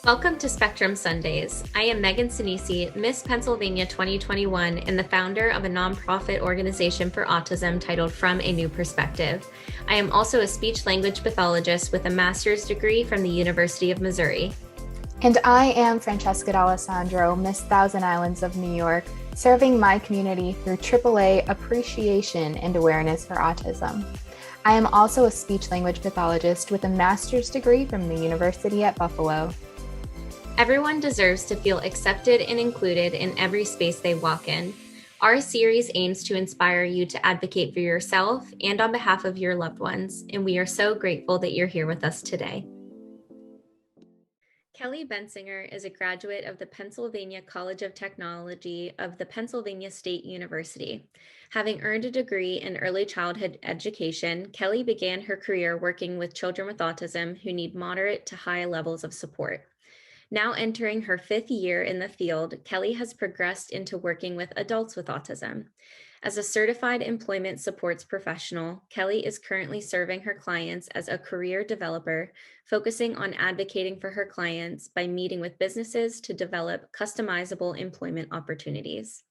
Welcome to Spectrum Sundays. I am Megan Sinisi, Miss Pennsylvania 2021, and the founder of a nonprofit organization for autism titled From a New Perspective. I am also a speech-language pathologist with a master's degree from the University of Missouri. And I am Francesca D'Alessandro, Miss Thousand Islands of New York, serving my community through AAA appreciation and awareness for autism. I am also a speech-language pathologist with a master's degree from the University at Buffalo. Everyone deserves to feel accepted and included in every space they walk in. Our series aims to inspire you to advocate for yourself and on behalf of your loved ones, and we are so grateful that you're here with us today. Kelly Bensinger is a graduate of the Pennsylvania College of Technology of the Pennsylvania State University. Having earned a degree in early childhood education, Kelly began her career working with children with autism who need moderate to high levels of support. Now entering her 5th year in the field, Kelly has progressed into working with adults with autism. As a certified employment supports professional, Kelly is currently serving her clients as a career developer, focusing on advocating for her clients by meeting with businesses to develop customizable employment opportunities.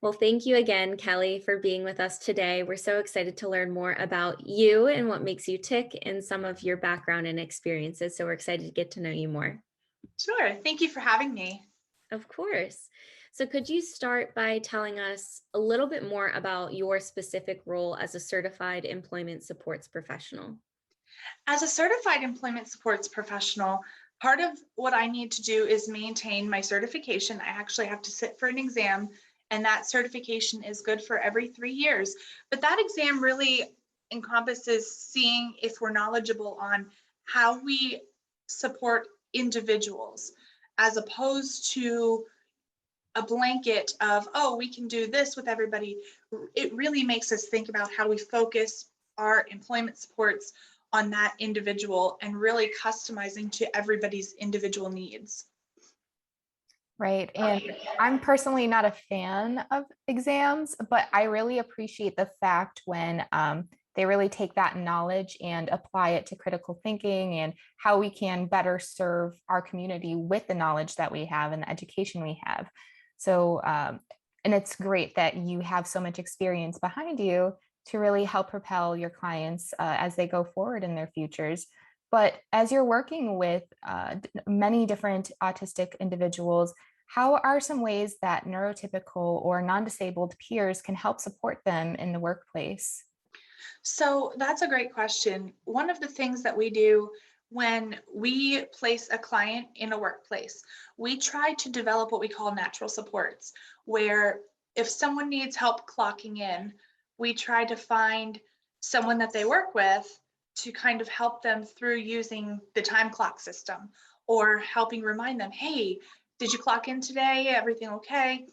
Well, thank you again, Kelly, for being with us today. We're so excited to learn more about you and what makes you tick and some of your background and experiences. So we're excited to get to know you more. Sure. Thank you for having me. Of course. So could you start by telling us a little bit more about your specific role as a certified employment supports professional? As a certified employment supports professional, part of what I need to do is maintain my certification. I actually have to sit for an exam, and that certification is good for every 3 years. But that exam really encompasses seeing if we're knowledgeable on how we support individuals, as opposed to a blanket of, oh, we can do this with everybody. It really makes us think about how we focus our employment supports on that individual and really customizing to everybody's individual needs. Right. And I'm personally not a fan of exams, but I really appreciate the fact when they really take that knowledge and apply it to critical thinking and how we can better serve our community with the knowledge that we have and the education we have. So, and it's great that you have so much experience behind you to really help propel your clients as they go forward in their futures. But as you're working with many different autistic individuals, how are some ways that neurotypical or non-disabled peers can help support them in the workplace? So that's a great question. One of the things that we do when we place a client in a workplace, we try to develop what we call natural supports, where if someone needs help clocking in, we try to find someone that they work with to kind of help them through using the time clock system, or helping remind them, hey, did you clock in today? Everything okay?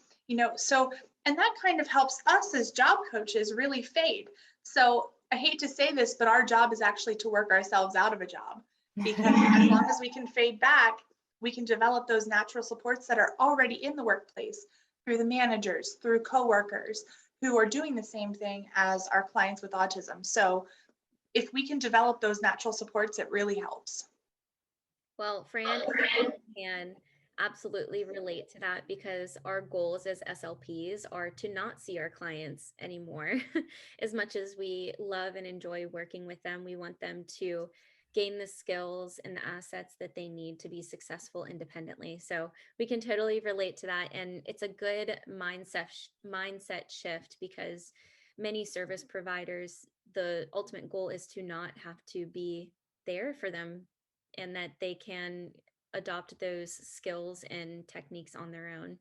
So, and that kind of helps us as job coaches really fade. So I hate to say this, but our job is actually to work ourselves out of a job, because as long as we can fade back, we can develop those natural supports that are already in the workplace through the managers, through coworkers who are doing the same thing as our clients with autism. So if we can develop those natural supports, it really helps. Well, Fran can absolutely relate to that because our goals as SLPs are to not see our clients anymore. As much as we love and enjoy working with them, we want them to gain the skills and the assets that they need to be successful independently. So we can totally relate to that. And it's a good mindset shift, because many service providers, the ultimate goal is to not have to be there for them, and that they can adopt those skills and techniques on their own.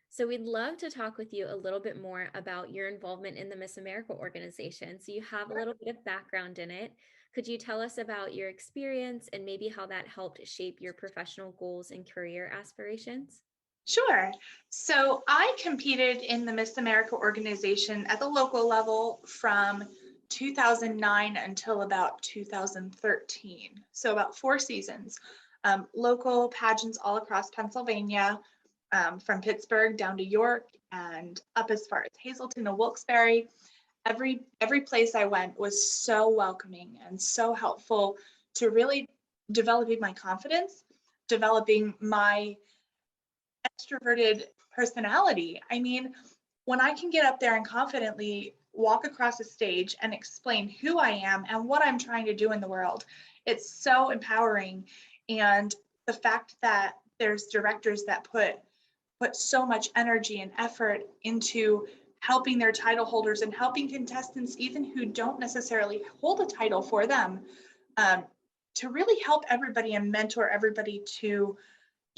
So we'd love to talk with you a little bit more about your involvement in the Miss America organization. So you have a little bit of background in it. Could you tell us about your experience and maybe how that helped shape your professional goals and career aspirations? Sure. So I competed in the Miss America organization at the local level from 2009 until about 2013. So about 4 seasons. Local pageants all across Pennsylvania, from Pittsburgh down to York and up as far as Hazleton and Wilkes-Barre. Every place I went was so welcoming and so helpful to really developing my confidence, developing my extroverted personality. I mean, when I can get up there and confidently walk across a stage and explain who I am and what I'm trying to do in the world, it's so empowering. And the fact that there's directors that put so much energy and effort into helping their title holders and helping contestants, even who don't necessarily hold a title for them, um, to really help everybody and mentor everybody to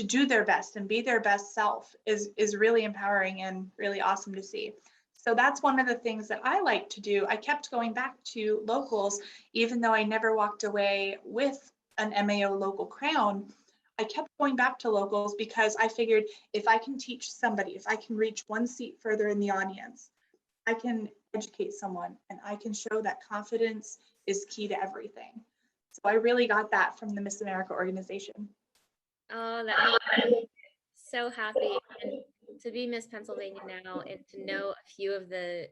do their best and be their best self is really empowering and really awesome to see. So that's one of the things that I like to do. I kept going back to locals, even though I never walked away with an MAO local crown. I kept going back to locals because I figured if I can teach somebody, if I can reach one seat further in the audience, I can educate someone and I can show that confidence is key to everything. So I really got that from the Miss America organization. Oh, that makes so happy. And to be Miss Pennsylvania now and to know a few of the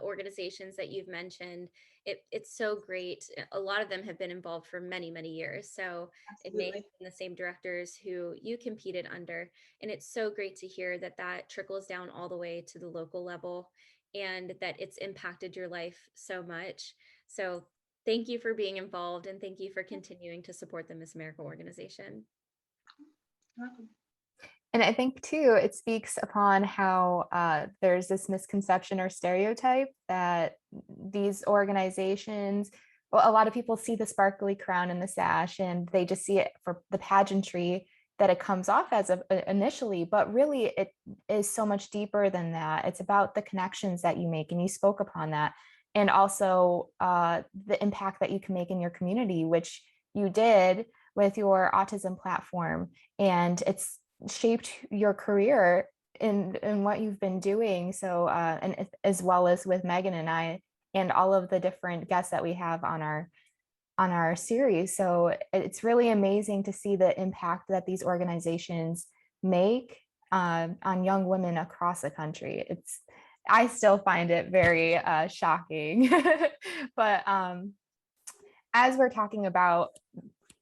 organizations that you've mentioned, it's so great. A lot of them have been involved for many, many years. So it may have Absolutely. been the same directors who you competed under. And it's so great to hear that that trickles down all the way to the local level and that it's impacted your life so much. So thank you for being involved and thank you for continuing to support the Miss America organization. Welcome. And I think too, it speaks upon how there's this misconception or stereotype that these organizations, well, a lot of people see the sparkly crown and the sash, and they just see it for the pageantry that it comes off as initially, but really it is so much deeper than that. It's about the connections that you make, and you spoke upon that, and also the impact that you can make in your community, which you did with your autism platform, and it's shaped your career in what you've been doing. So and as well as with Megan and I and all of the different guests that we have on our series. So it's really amazing to see the impact that these organizations make on young women across the country. I still find it very shocking. But as we're talking about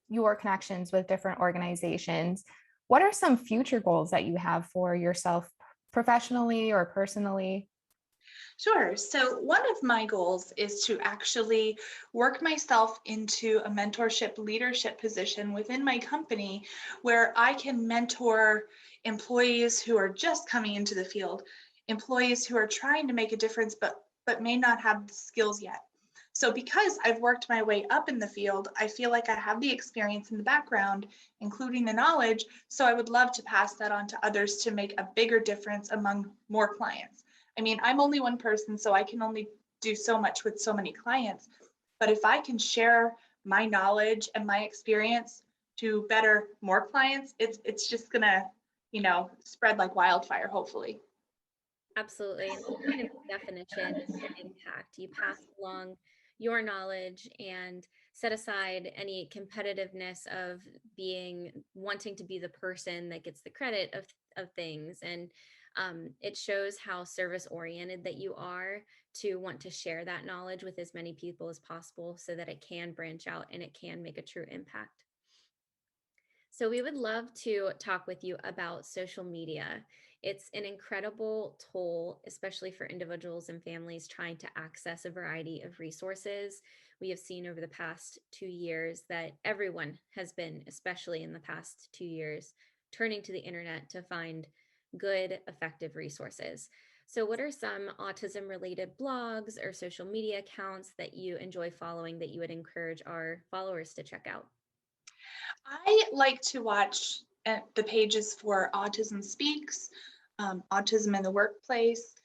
your connections with different organizations, what are some future goals that you have for yourself professionally or personally? Sure. So one of my goals is to actually work myself into a mentorship leadership position within my company where I can mentor employees who are just coming into the field, employees who are trying to make a difference but may not have the skills yet. So because I've worked my way up in the field, I feel like I have the experience in the background, including the knowledge. So I would love to pass that on to others to make a bigger difference among more clients. I mean, I'm only one person, so I can only do so much with so many clients. But if I can share my knowledge and my experience to better more clients, it's just gonna, spread like wildfire, hopefully. Absolutely. And that's kind of the definition of impact. You pass along your knowledge and set aside any competitiveness of wanting to be the person that gets the credit of things. And it shows how service oriented that you are to want to share that knowledge with as many people as possible so that it can branch out and it can make a true impact. So we would love to talk with you about social media. It's an incredible tool, especially for individuals and families trying to access a variety of resources. We have seen over the past 2 years that everyone has been, especially in the past 2 years, turning to the internet to find good, effective resources. So, what are some autism related blogs or social media accounts that you enjoy following that you would encourage our followers to check out? I like to watch the pages for Autism Speaks, Autism in the Workplace,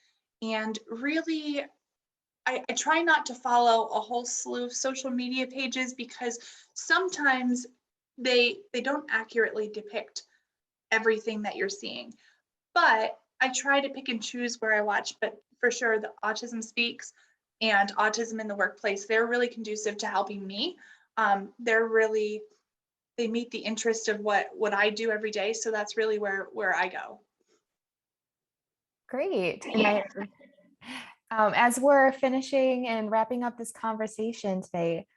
and really, I try not to follow a whole slew of social media pages because sometimes they don't accurately depict everything that you're seeing. But I try to pick and choose where I watch, but for sure, the Autism Speaks and Autism in the Workplace, they're really conducive to helping me. They meet the interest of what I do every day. So that's really where I go. Great. And as we're finishing and wrapping up this conversation today,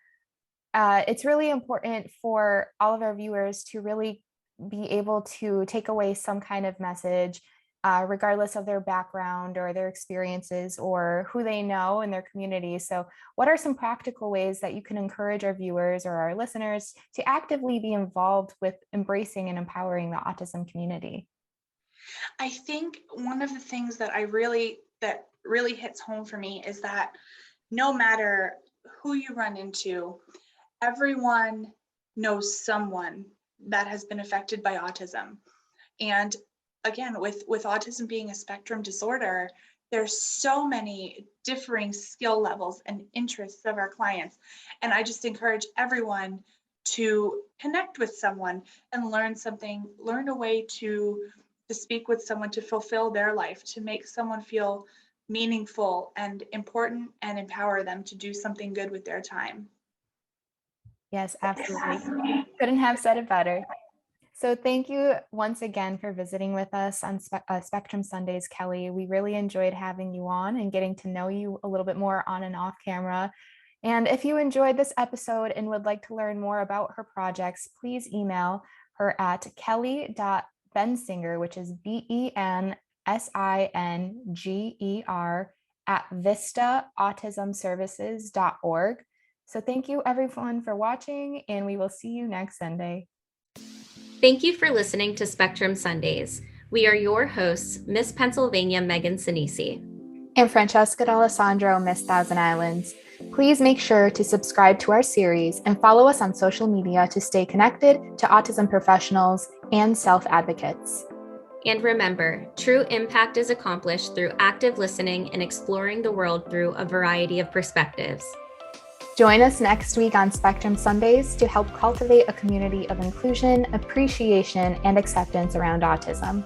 it's really important for all of our viewers to really be able to take away some kind of message, regardless of their background or their experiences or who they know in their community. So what are some practical ways that you can encourage our viewers or our listeners to actively be involved with embracing and empowering the autism community? I think one of the things that really hits home for me is that no matter who you run into, everyone knows someone that has been affected by autism. And again, with autism being a spectrum disorder, there's so many differing skill levels and interests of our clients. And I just encourage everyone to connect with someone and learn a way to speak with someone, to fulfill their life, to make someone feel meaningful and important, and empower them to do something good with their time. Yes, absolutely. Couldn't have said it better. So thank you once again for visiting with us on Spectrum Sundays, Kelly. We really enjoyed having you on and getting to know you a little bit more on and off camera. And if you enjoyed this episode and would like to learn more about her projects, please email her at kelly.bensinger, which is BENSINGER at vistaautismservices.org. So thank you everyone for watching, and we will see you next Sunday. Thank you for listening to Spectrum Sundays. We are your hosts, Miss Pennsylvania Megan Sinisi. And Francesca D'Alessandro, Miss Thousand Islands. Please make sure to subscribe to our series and follow us on social media to stay connected to autism professionals and self-advocates. And remember, true impact is accomplished through active listening and exploring the world through a variety of perspectives. Join us next week on Spectrum Sundays to help cultivate a community of inclusion, appreciation, and acceptance around autism.